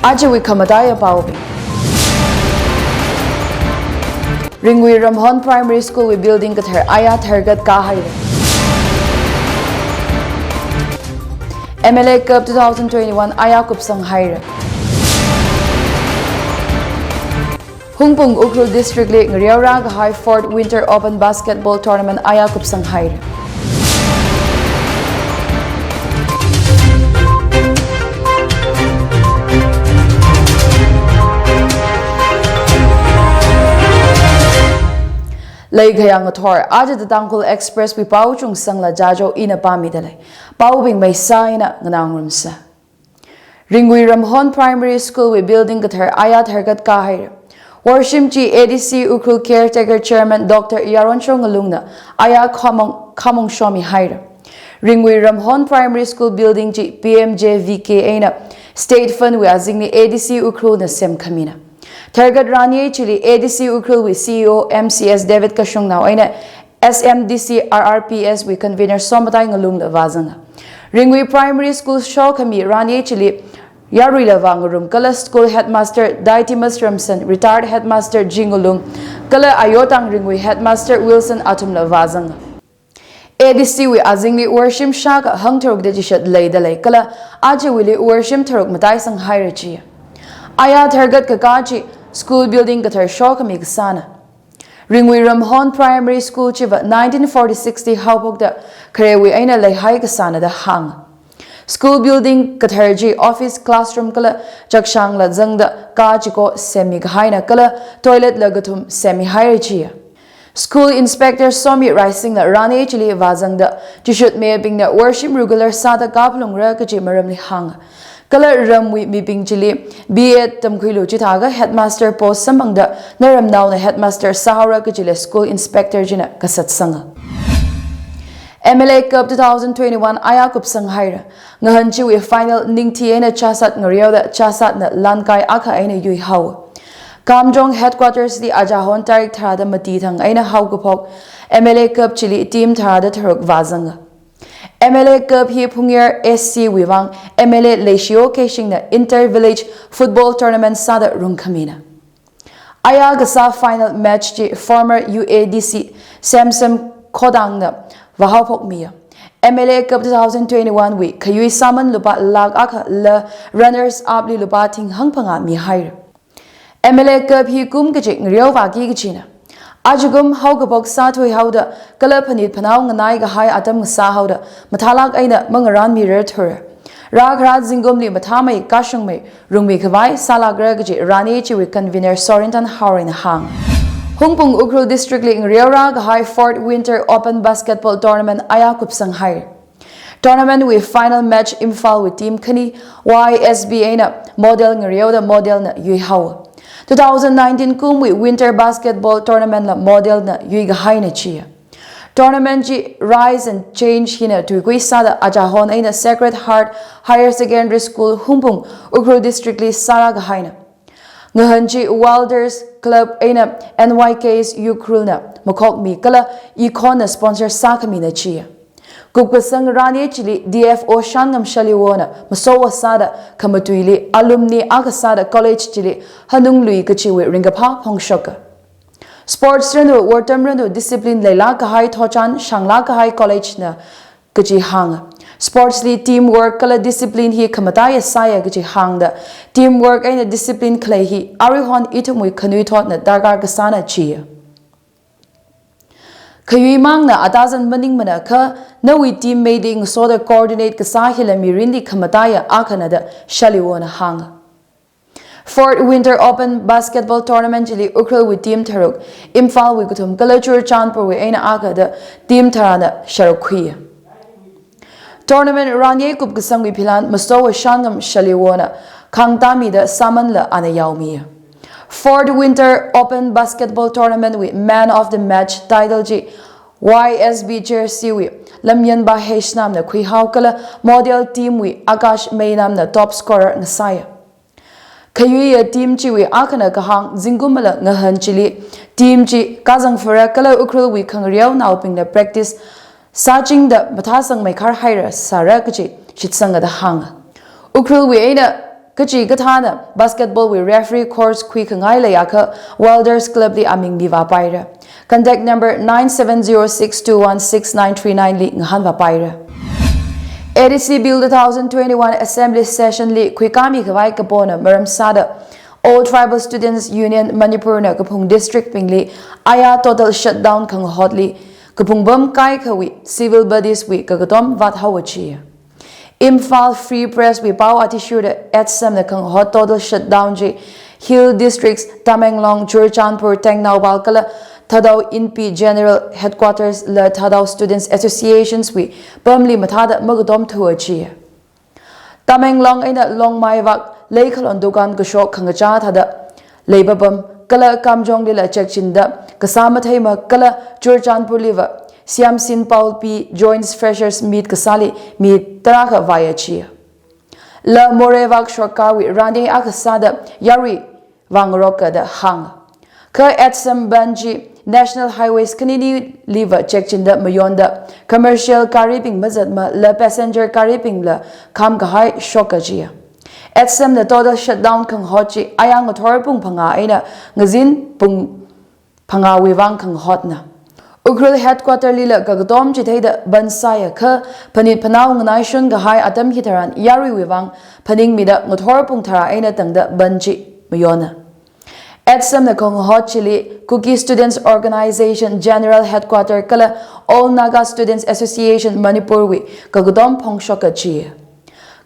Ajawi kamadaya paubi. Ringwi Ramhon Primary School we building kathar aya thargat kahai. MLA Cup 2021 aya kupsang haira. Hungpung Ukhrul District League Ngriaura High Fort Winter Open Basketball Tournament aya kupsang haira. Lay Gayang Thor, Aja the Tangkhul Express we pau Chungsangla Jajo ina pamidale. Pau bing may saina nganangrumsa. Ringwi Ramhon Primary School we building kathar ayat hergat kahir. Worship G ADC Ukhrul Caretaker Chairman Dr. Yaron Chongalungna ayat kamong shomi haira. Ringwi Ramhon Primary School building G PMJVK aina State Fund we azingni ADC Ukhrul na sem kamina. Target Rani Chili ADC Ukhrul with CEO MCS David Kachungsangla aina SMDC RRPS with convener Somatay Ngalung Vazanga. Ringwi Primary School show kami Rani Chili Yarui Lavangarum Kala School Headmaster Daitimus Ramson retired Headmaster Jingulung Kala Ayotang Ringwi Headmaster Wilson Atum Vazanga. ADC we azingli worship shaka hang turuk de jishat lay dalay kala aja wili worship turuk matay sang hierarchy. Aya target kakachi school building kathar show kami kasana. Ringwi Ramhon Primary School chiva 1946 di haupok da karewi aina lay hai kasana da hang. School building katharji office classroom kala Chungsangla zangda kachiko semi gahaina kala toilet lagatum semi hierarchy. School Inspector Somi Rising na Rani Chili Vazangda Jishut May Bing na worship regular Sada Kaplung Rakaji Maramli Hang. Kala Ramwi Miping Chili B.A. Tangkhul Chitaga Headmaster Post Samangda Naram now na Headmaster Sahara Kajile School Inspector Jina Kasatsanga. MLA Cup 2021 aya kupsang haira. Ngahanchi we final ningti na chasat ngariyaw da chasat na lankai aka aina yui hawa. Kamjong headquarters di Ajahon tarik tharada matithang aina haugupok MLA Cup Chili team tharada tharuk vazanga. MLA Cup hi Pungyar SC Wiwang MLA Leishio Keshing na Inter-Village Football Tournament sada rungkamina. Aya gasa final match ji former UADC Samsam Kodang na Vahapok Mia. MLA Cup 2021 week kayui saman lupa lag aka la runners up li lupa ting hangpanga mi hair. MLA Cup hi kum kajik ngriyaw wagi kachina. Ajugum haugapok sa tui hauda kala panit panaw nganay gahai atam ngasa hauda mathalag aina mangaran mirar thura. Ragrat zingum li mathamay kashang may rungmi kawai salagra gaji rani chiwi convener Sorintan Haurin Hang. Hungpung Ukhrul District League Riora Gahai Fort Winter Open Basketball Tournament aya kupsang hair. Tournament with final match imfal with team kani YSBA na model ngriyaw da model na yui hawa. 2019 Kumwi Winter Basketball Tournament la model na yui gahay na chia. Tournament ji Rise and Change hina tuikui sada Ajahon ay na Sacred Heart Higher Secondary School Humpung Ukhrul District li sara gahay na. Ngahan ji Wilders Club ay na NYK's Ukhrul na makok mi kala ikon na sponsor sa kami na chia. Kupasang Rani Chili DFO Shangam Shaliwona Masowa Sada Kamatuili Alumni Akasada College Chili Hanung Lui Kachiwi Ringapa Pongshoka. Sports Renu Wartam Renu Discipline Leila Kahai Tochan Shangla Kahai College na Kachi Hang. Sports Li Teamwork Kala Discipline Hi Kamataya Saya Kachi Hang da. Teamwork ay na Discipline Klay Hi Arihon Itumwi Kanui Tot na Dargar Kasana Chia. Kayui mang na atazan maning mana ka nawi team mating soda coordinate kasahila mirindi kamataya akanada shaliwona hang. Fort Winter Open Basketball Tournament jili Ukhrul with team Taruk Imphal with Kutum Kalachur Chandpur with Aina Akada team Tarana Sharukhiya. Tournament Ranye Kup Kasangwi Pilan Mastowa Shangam Shaliwona Kangtami da Samanla Anayaumia. Fort Winter Open Basketball Tournament with Man of the Match title G YSB jersey with Lamyan Bahesh nam na Kui Haukala model team with Akash May nam na top scorer Ngasaya. Kayuya team Chi with Akana Kahang Zingumala Ngahan Chili team Chi Kazang Fura Kala Ukhrul with Kangriaw Nauping the practice Sajing the Batasang Maikar Hira Sarakachi Chitsanga the Hang. Ukhrul with Ada Kachi Katana, basketball with referee course quick ngai layaka, Wilders Club li aming diva paira. Contact number 9706216939 li nghanva paira. ADC Bill 2021 Assembly Session li Kwikami Kawai Kapona Maram Sada All Tribal Students Union Manipur na Kapung District Pingli Aya total shutdown kang hotly Kapung Bam Kai Kawi Civil Bodies we Kagatom Vat Hawachi Imphal Free Press we Pau Atishuda at Sam na kang hot total shutdown J Hill Districts Tamenglong Churchanpur Tengnau Balkala Thadao INP General Headquarters La Thadao Students Associations we Pamli Mathada Magadom Tuachi Tamenglong aina Long Mai Vak Laikhalon Dukan Kashok Kangacha Thada Lababam Kala Kamjong Lila Chekchinda Kasama Thema Kala Churchanpur Liva Siam Sin Paul P joins Freshers Meet Kasali Meet Taraka via Chia La Morevak Shokawi Randi Akasada Yari Wangroka the Hang Ka Etsam Banji National Highways Kanini Liver Chekchinda Mayonda Commercial Kariping Mazatma La Passenger Kariping La Kam Kahai Shokajia Etsam the total shutdown Kang Hochi Ayang Thorpung Panga Aina Ngazin Pung Panga Wivang Kang Hotna Ukhrul headquarter Lila Gagadom Chiteda Bansaya Ka Panit Panau Nganashun Gahai Atam Hitaran Yari Wivang Paning Mida Ngothorpung Tara Aina Tangda Banji Mayona Etsam the Kong Hot Chili Cookie Students Organization General Headquarter Kala All Naga Students Association Manipur we Kagadom Pongshoka Chia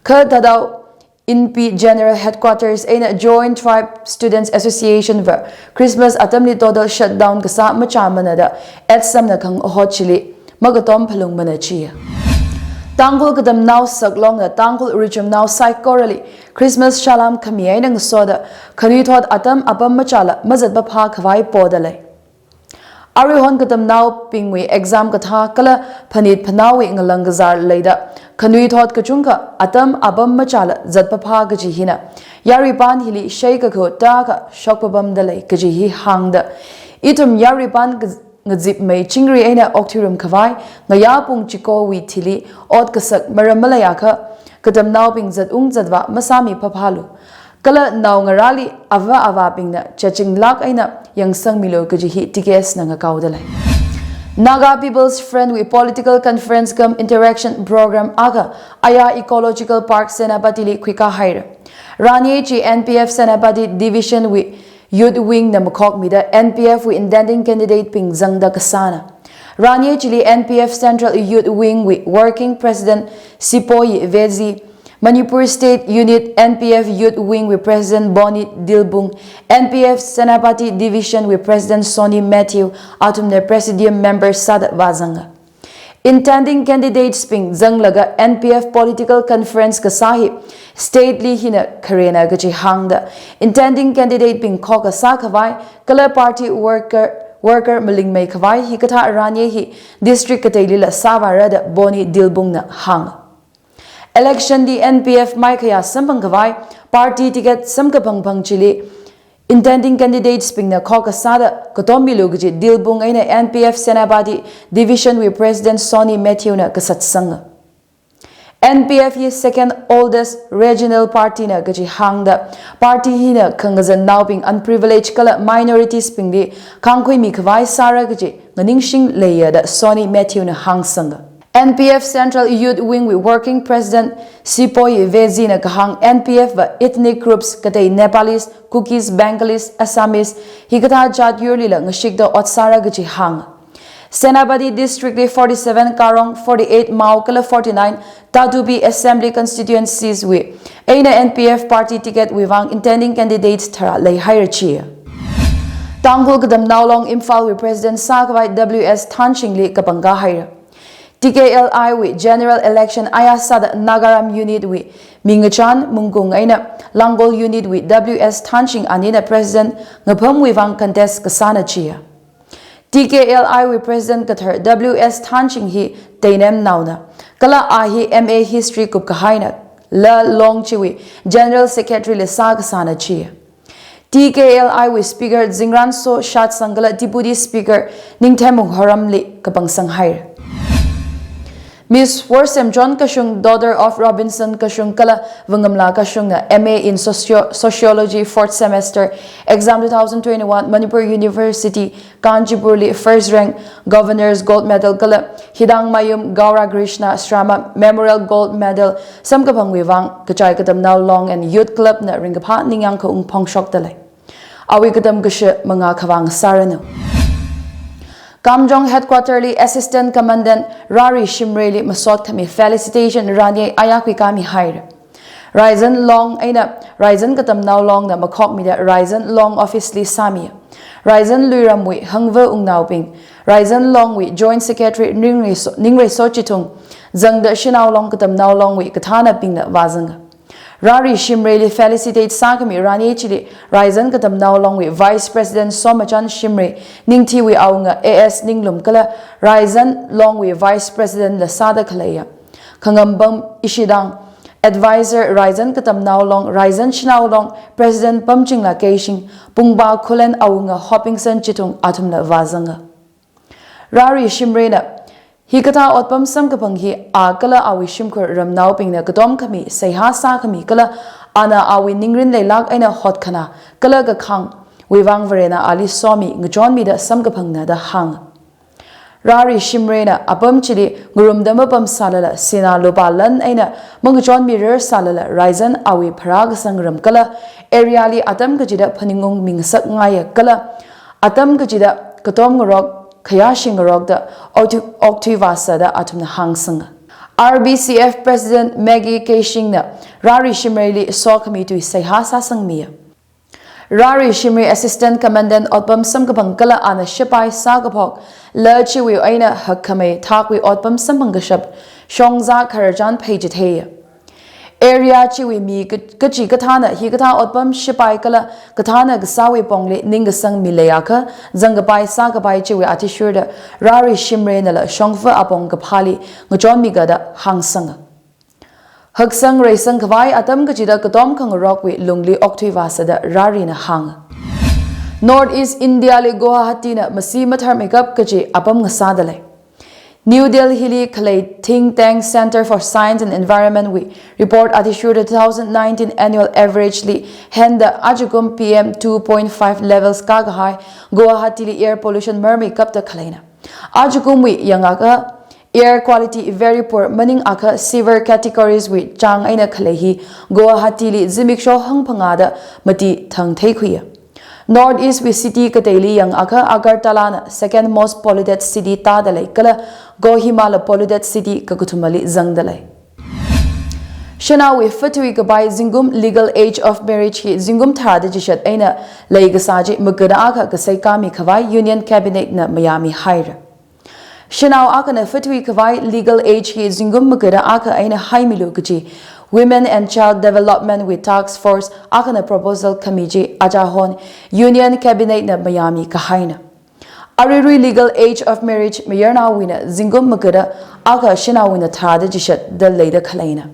Ka Dadao INP General Headquarters Aina Joint Tribe Students Association Ver Christmas Atamli Total Shutdown Kasa Machamanada Etsam the Kong Hot Chili Magatom Palung Manachia Tangkhul kadam now saglong na Tangkhul Rijam now psychorally Christmas Shalam Kamiay nang soda Kanithot atam apam machala mazat bapha khawai podalay Arihon kadam now pingwi exam katha kala Panit Panawi ngalangazar layda Kanithot kachunka atam apam machala zat bapha gajihina Yaripan hili shaykakho taka shokpabam dalay gajihi hangda Itum Yaripan Ngazip may chingri aina oktirum kawai ngayapung chiko wi thili od kasak maramalayaka kadam naw ping zat zadwa masami paphalu kala naw ngarali ava pingna chaching lak aina yangsang milo kajihi tikes nanga kaudalai Naga People's Friend with Political Conference cum Interaction Program aga aya Ecological Park Senapati li kwika hair Rani NPF Senapati Division with Youth Wing na Makok Mida NPF with intending candidate Ping Zangda Kasana. Rani Chili NPF Central Youth Wing with Working President Sipoy Vezi. Manipur State Unit NPF Youth Wing with President Bonnie Dilbung. NPF Senapati Division with President Sonny Matthew. Atumne Presidium Member Sadat Vazanga. Intending candidates Ping Zanglaga NPF Political Conference Kasahi Stately Hina Karena Gaji Hangda Intending candidate Ping Koka Sakavai Kala Party Worker Maling May Kavai Hikata Ranye Hi District Katailila Savarada Boni Dilbungna Hang Election di NPF Maikaya Sampang Kavai Party Ticket Samkapang Pang Chili Intending candidates Ping na Koka Sada Kotombi Lugaji Dilbung Aina NPF Senapati Division with President Sonny Matthew na Kasatsanga NPF is second oldest regional party na gaji hangda party hina kangazan now being unprivileged kala minorities ping di kangkoi mi kwai sara gaji nganingsing leya da Sonny Matthew na hangsanga NPF Central Youth Wing with Working President Sipoy Vezi na kahang NPF va ethnic groups katay Nepalese, Cookies, Bengalis, Assamese hikata jat yurlila ngashikda otsara gaji hang Senapati District 47 Karong 48 Maukala 49 Tatupi Assembly constituencies with Aina NPF party ticket wivang intending candidates Tara lay hierarchy Tangkhul kadam naulong Imphal with President Sakawai WS Tanchingli kapanga hire TKLI with General Election Ayasada Nagaram Unit with Mingachan Mungkung Aina Langol Unit with WS Tanching Anina President Ngapam wivang contest kasana chia TKLI with President Qatar WS Tanching hi Tainem Nauna Kala Ahi MA History Kup Kahaina La Long Chiwi General Secretary Le Sagasana Chia TKLI with Speaker Zingran So Shat Sangala Deputy Speaker Ningtemu Haramli Kapang Sanghair Miss Worsem John Kashung, daughter of Robinson Kashung Kala Vangamla Kashung na MA in Sociology 4th semester, exam 2021, Manipur University, Kanchipurli, first rank, Governor's Gold Medal Kala, Hidang Mayum, Gaura Krishna Srama, Memorial Gold Medal, Samkapang Wivang, Kachai Katam Now Long and Youth Club na Ringapa Ningang Ka Pong Shok Dalay. Awi Katam Kashe Mga Kawang Sarano. Kamjong Headquarterly Assistant Commandant Rari Shimreli Masot Kami Felicitation Rani Ayakwi Kami Hire. Ryzen Long Aina Ryzen Katam Now Long na Makok Mida Ryzen Long Office Li Samia. Ryzen Luiramwi Hangva Ungnauping. Ryzen Long wi Joint Secretary Ningre Sochitung. Zangda Shinao Long Katam Now Long wi Katana Ping na Wazanga. Rari Shimreli felicitate Sakami Rani Chili Ryzen Katam Now Long with Vice President Somachan Shimre Ningti wi Aunga AS Ninglum Kala Ryzen Long with Vice President Lasada Kalaya Kangambam Ishidang Advisor Ryzen Katam Now Long Ryzen Shinao Long President Pamchingla Keishing Pungba Kulen Aunga Hoppingson Chitung Atumna Vazanga Rari Shimre na Hikata otpam samkapang hi kala awi shimkur ram nauping na katom kami sayha sa kami kala ana awi ningrin leilak aina hot khana kala ga khang wivang verena ali somi ngjon mi da samkapang na da hang Rari Shimrena apam chili ngurum dama pam salala sina lopalan aina mangjon mi rer salala Ryzen awi parag sangram kala areali atam kajida phaningung mingsak ngaya kala atam kajida katom ngorok Kaya Shingarog da Octivasa da Atumna Hangsanga. RBCF President Maggie Keishing na Rari Shimreli Sokami to Sayhasa Sangmia. Rari Shimri Assistant Commandant Otpam Samkapangkala Ana Shipai Sagapok Lurchi wi Aina Hakame Takwi Otpam Sampangashap Chongza Karajan Pageteya. Area chiwi mi kachi katana hi kata otpam shipai kala katana gasawi pongle ningasang milayaka zangapai sagapai chiwi atishurda Rari Shimre nala shongfa apong kapali ngajon mi gada hangsanga haksang reisang kawai atam kachida katom kang rockwi lungli oktivasa da Rari na hang Northeast India le Guwahati na masi mathar makeup kachi apam ngasadale New Delhi Kalay Think Tank Center for Science and Environment we report atishur the 2019 annual averagely henda ajugum PM 2.5 levels kagahai Guwahati air pollution mermi kap the kalena ajugum we yangaka air quality very poor maning aka severe categories with chang aina kalehi Guwahati li zimiksho hangpangada mati thang thekhuya Northeast with city Kateli yang aka Agartala second most polluted city tadalay kala Gohimala polluted city kakutumali zangdalay. Shana with fatui gabay zingum legal age of marriage hi zingum thada jishat aina lay gasaji magada aka kasay kami kawai union cabinet na Miami hire. Shana aka na fatui kawai legal age hi zingum magada aka aina haimilu gaji Women and Child Development with Task Force akana proposal committee Ajahon Union Cabinet na Miami kahaina. Arirui legal age of marriage mayarna wina zingum magada aka shina wina thada jishat the later kalaina.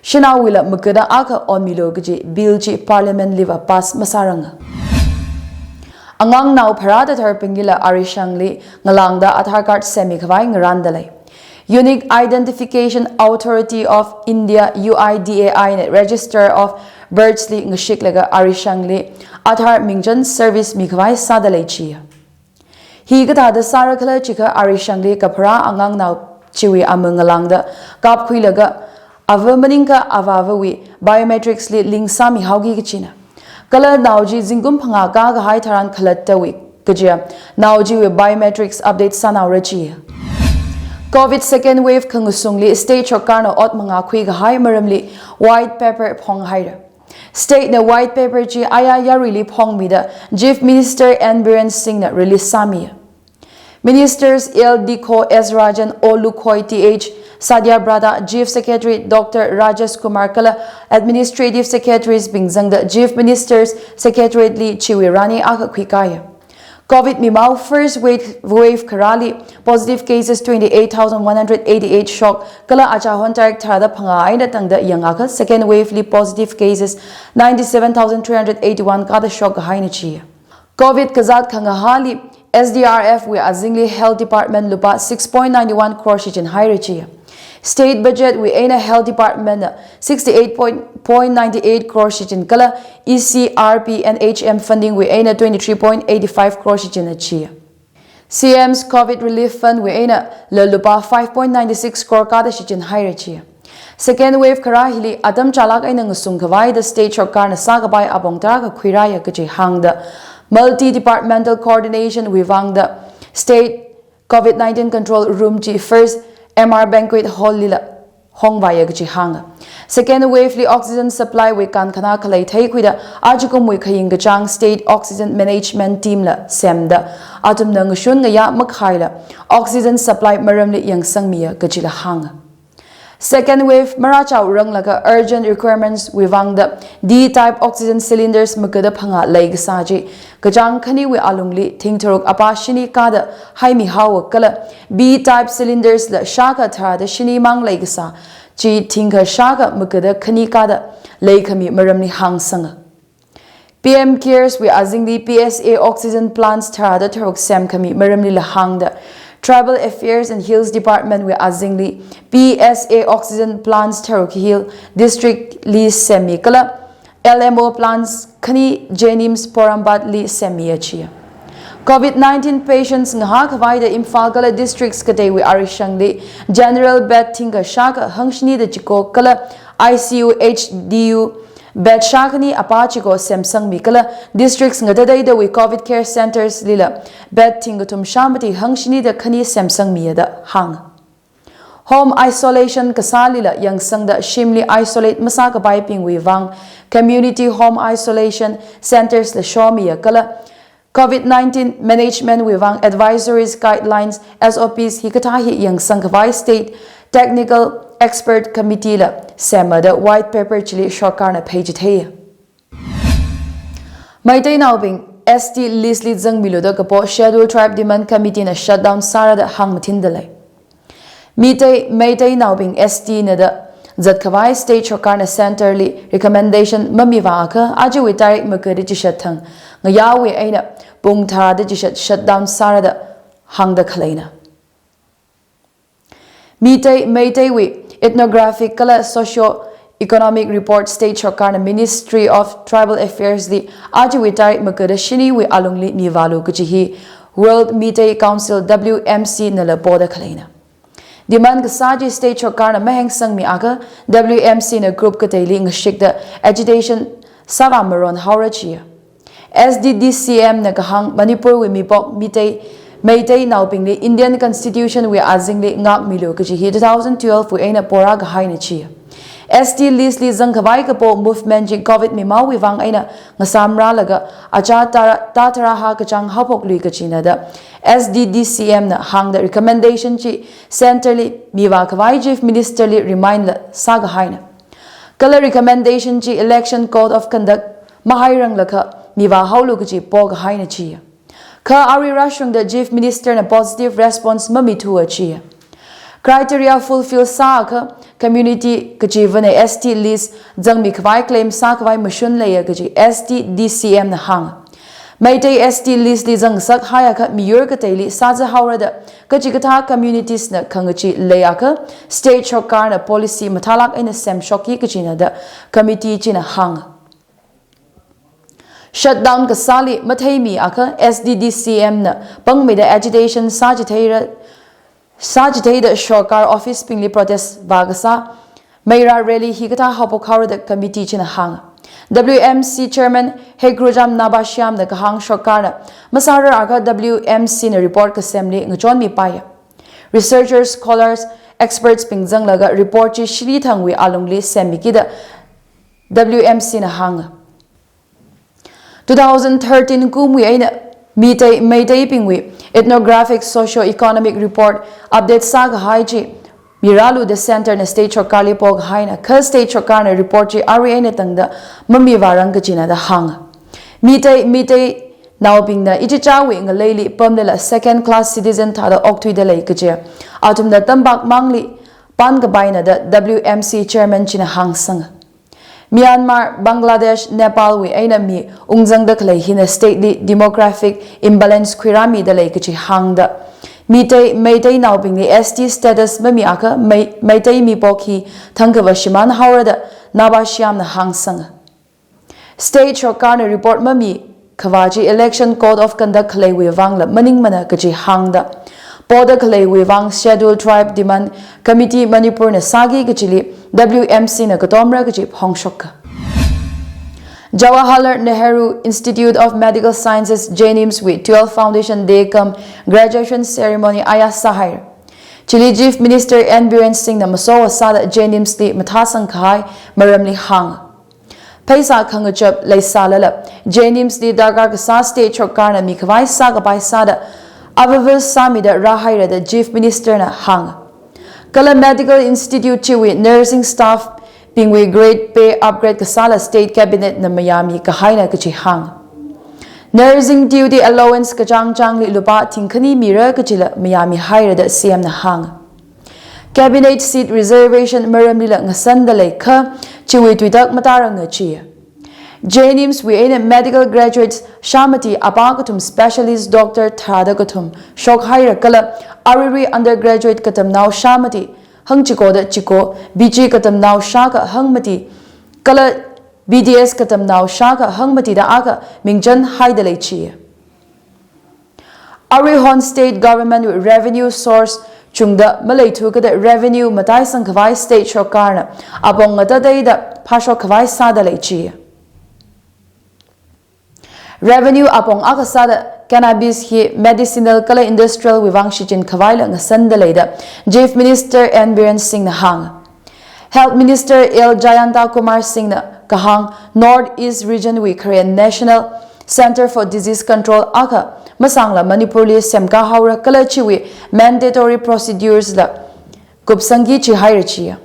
Shina wila magada aka on milogaji bilji parliament liva pass masaranga. Angang now parada tarpingila arishangli ngalangda athar card semi kawai ngarandalay. Unique Identification Authority of India UIDAI Register of Birthsli Ngshiklega Arishangli Athar Mingjan Service Mikawai Sadalay Chia. Hi gata da Sarakala Chika Arishangli Kapara Angang Now Chiwi Amangalangda Kap Kwilaga Avamaninka Avavawi Biometrics Li Ling Sami Haugi Kichina. Kala Nauji Zingum Panga Gaga Hai Taran Kalatawi Kajia Nauji with Biometrics Update Sana Rachia. COVID second wave kangusungli state chokarno ot mga khuiga hai maramli white paper phong haira state na white paper ji aya yarili phong mida chief minister N Biren Singh na release samia ministers L Diko S Rajan Olukhoi TH Sadia Brada chief secretary Dr Rajesh Kumar Kala administrative secretaries Bingzangda chief ministers secretary Li Chiwirani aka khikaya COVID Mimau first wave Karali positive cases 28,188 shock Kala Achahon Tarik Tarada Pangai na Tangda Yangaka second wave li positive cases 97,381 kada shock Hainichi COVID Kazat Kangahali SDRF we Azingli Health Department lupa 6.91 crore in Hairichi State budget we aina health department 68.98 crore shichin kala ECRP and HM funding we aina 23.85 crore shichin achi. CM's COVID relief fund we aina lalupa 5.96 crore kada shichin hairachi. Second wave karahili adam chalak aina ngusung kawai the state sarkar na sagabai abong tara ka khwiraya kachi hangda multi-departmental coordination we wangda state COVID-19 control room chi first MR banquet hall lila hongvaya gachi hanga. Second wave li oxygen supply we kan khana khalai thai kuida ajukum we khaying gachang state oxygen management team la semda atum nang shun nga ya makhaila oxygen supply maram li yang sangmia gachi la hanga. Second wave marachau rang laga urgent requirements we wangda D type oxygen cylinders makada phanga laig saji gajang khani we alungli thingthorok apa shini kada haimi hawa kala B type cylinders la shaka thara da shini mang laig sa chi thingha shaka makada khani kada laikhami maramni hang sanga. PM cares we azingli PSA oxygen plants thara da thorok sem khami maramni la hangda Tribal Affairs and Hills Department we azingli PSA oxygen plants Taruk Hill District Li Semi Kala LMO plants Khani Jenims Porambat Li Semi Achia. COVID-19 patients ngha khawai the Imphal Kala districts kate we arishangli General Bed Thinga Shaka Hangshni the Chiko Kala ICU HDU Bed Shakani Apachiko Samsung Mikala districts ngadadai the we COVID care centers lila Bed Tingatum Shambati Hangshini the Khani Samsung Miyada Hang. Home isolation kasalila yang sang da shimli isolate masaka piping we wang community home isolation centers the Shawmiya Kala COVID-19 management we wang advisories guidelines SOPs hikatahi yang sang Kawai state technical expert committee la sema the white paper chili sarkar na page the Maitai Naubing ST list li jang milo da kapo scheduled tribe demand committee na shutdown sara da hang mathin dalai Maitai Naubing ST na da zat khawai state sarkar na centrally recommendation mami wa ka aji we tarik makari chi shathang ngayawi aina pung thara da chi shutdown sara da hang da khalaina Maitai we ethnographic kala socio-economic report state sarkar na Ministry of Tribal Affairs li aji we tarik makada shini we alungli niwalu kuchihi World Maitai Council WMC na la poda khalaina demand ka saji state sarkar na maheng sang mi aka WMC na group ka taili ngashik da agitation savamaron haurachia SDDCM na kahang Manipur we mipok Maitai Nauping li Indian Constitution we azingli ngak milo kachihi 2012 we aina pora ga haina chi ST list li zangkhawai kapo movement ji COVID mi mau we wang aina ngasamra laga acha tara ha kachang hapok lui kachina da SDDCM na hang the recommendation chi centrally miwa khawai chief minister li remind la saga haina kala recommendation chi election code of conduct mahairang lakha miwa haulu kachi pog haina chi Ka ari rashung the chief minister na positive response mami tu achi. Criteria fulfill sa ka community kachivane ST list jang mi khwai claim sa khwai machine leya kachi ST DCM na hang. Maitai ST list li jang sak haya ka miyur ka taili sa ja haura da kachi katha communities na khangachi leya ka state sarkar na policy mathalak ina sem shoki kachina da committee china hang. Shutdown kasali mathaimi aka SDDCM na pangmida agitation sajithai da sarkar office pingli protest bagasa Meira rally hikata hapokhara da committee china hang WMC chairman Hegrujam Nabashyam na kahang sarkar na masara aga WMC na report assembly ngachon mi paya researchers scholars experts pingjang laga report chi shri thangwi alungli semiki da WMC na hang 2013 kumwi aina Maitai pingwi ethnographic socio-economic report update saga haiji Miralu the center na state sarkar li pog haina ka state sarkar na report chi ari aina tangda mami warang kachina da hang Maitai Nauping na ichichawi nga leili pamdela second class citizen thada oktui da lei kache atum da tambak mangli pan gabaina da WMC chairman china hang sang Myanmar, Bangladesh, Nepal we aina mi ungjang da khlai hina state demographic imbalance khirami da lei kachi hang da Meitei nauping the ST status mamiaka Meitei mipoki Tangkhul shiman haurada Nabashiam na hangsang. State Shokana report mami Kavaji election code of conduct Kalei Wivang la maning mana kaji hangda. Poda Kalei Wivang scheduled tribe demand committee Manipur na sagi kachili WMC na katomra kaji hongshoka. Jawaharlal Nehru Institute of Medical Sciences JNIMS with 12 Foundation Day come graduation ceremony aya sahir. Chile Chief Minister N. Biren Singh na masawa sada JNIMS li matasang kahai maramli hang. Paisa kangachap lay salala JNIMS li dargar kasa state chokar na mikawai saga pai sada avavil samida rahaira da Chief Minister na hang. Kala Medical Institute chiwi nursing staff Pingwi grade pay upgrade kasala state cabinet na Miami kahaina kachi hang. Nursing duty allowance Chungsangla lupa tingkani mira kachila Miami hire da CM na hang. Cabinet seat reservation maramlila ngasandalay ka chiwi tuitak matarang na chia. JNIMS we aina medical graduates Shamati apakatum specialist doctor Thada katum shok hire kala ariri undergraduate katam now Shamati hang chiko da chiko BG katam now shaka hangmati kala BDS katam now shaka hangmati da aga mingjan haidalay chi. Arihon state government with revenue source chungda malay tukada revenue matay sang kawai state shokarna abong ngataday da pasho kawai sadalay chi. Revenue apong akasada cannabis hi medicinal kala industrial wivang shichin kawai nga sandalay da Chief Minister N. Biren Singh na hang. Health Minister L. Jayanta Kumar Singh na kahang Northeast Region with Korean National Center for Disease Control aka masangla Manipur li semka haura kala chiwi mandatory procedures la kupsangi chi hairachiya.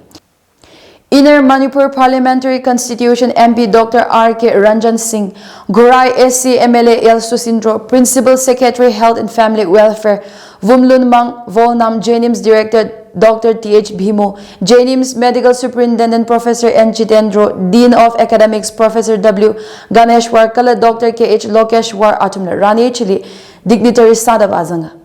Inner Manipur Parliamentary Constitution MP Dr. R.K. Ranjan Singh, Gurai SC MLA El Susindro, Principal Secretary Health and Family Welfare, Vumlun Mang Volnam JNIMS Director Dr. T.H. Bhimu, JNIMS Medical Superintendent Professor N. Chitendro, Dean of Academics Professor W. Ganeshwar Kala Dr. K.H. Lokeshwar Atumna Rani Chili, Dignitary Sadav Azanga.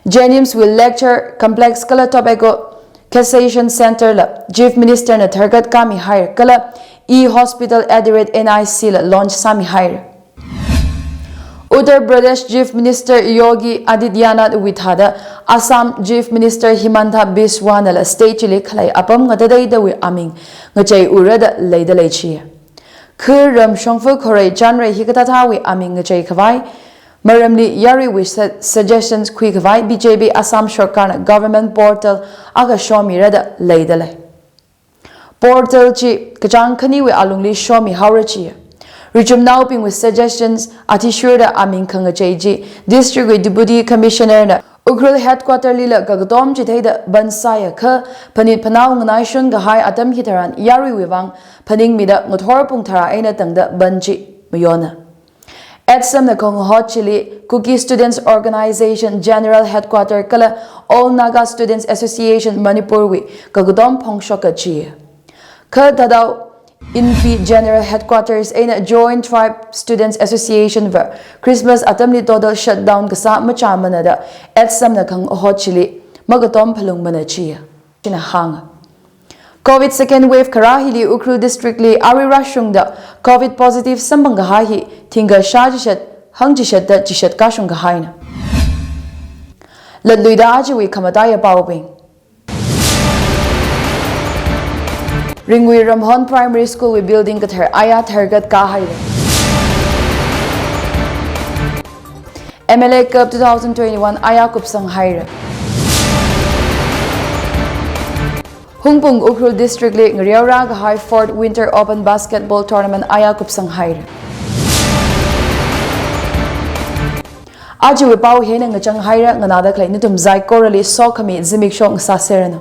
JNIMS will lecture complex Kala Tobacco Cassation Center la Chief Minister na Thargat kami hire kala e-hospital Adirate NIC la launch sami hire. Uttar Pradesh Chief Minister Yogi Adityanath withada Assam Chief Minister Himanta Biswa na la state chili khalai apam ngadaday da wi aming ngachay urada layda laychi. Khur ram shongfu khorai janre hikata wi aming ngachay khawai Maramli yari with suggestions quick vai BJP Assam Shorkana government portal aga shomi rada laydale. Portal chi kachang khani we alungli shomi haurachi. Richum now ping with suggestions atishura amin kanga ji district with deputy commissioner na Ukhrul headquarter lila gagadom chithaida bansaya kha panit panaw ngnai shun gahai atam hitaran yari wewang paning mida ngothor pungthara aina tangda banchi mayona. At some na kong hot chili Cookie Students Organization General Headquarter kala All Naga Students Association Manipur wi kagudom pongshoka chi. Ka tadaw INP General Headquarters aina Joint Tribe Students Association ver Christmas atamli total shutdown kasa machamana da at some na kong hot chili magatom palung mana chi. China hang. COVID second wave karahili Ukhrul district li arirashung da COVID positive sambangahahi tinga shajishat hangjishat da jishat kashung gahaina. Ladluida ajiwi kamataya pawbing. Ringwi Ramhon Primary School we building kathar aya thargat kahaira. MLA Cup 2021 aya kupsang haira. Hungpung Ukhrul District League Ngriaura High Fort Winter Open Basketball Tournament aya kupsang hair. Aji we pau hena ngachang haira nganada klai nitum zai korali so kami zimik shong sa serena.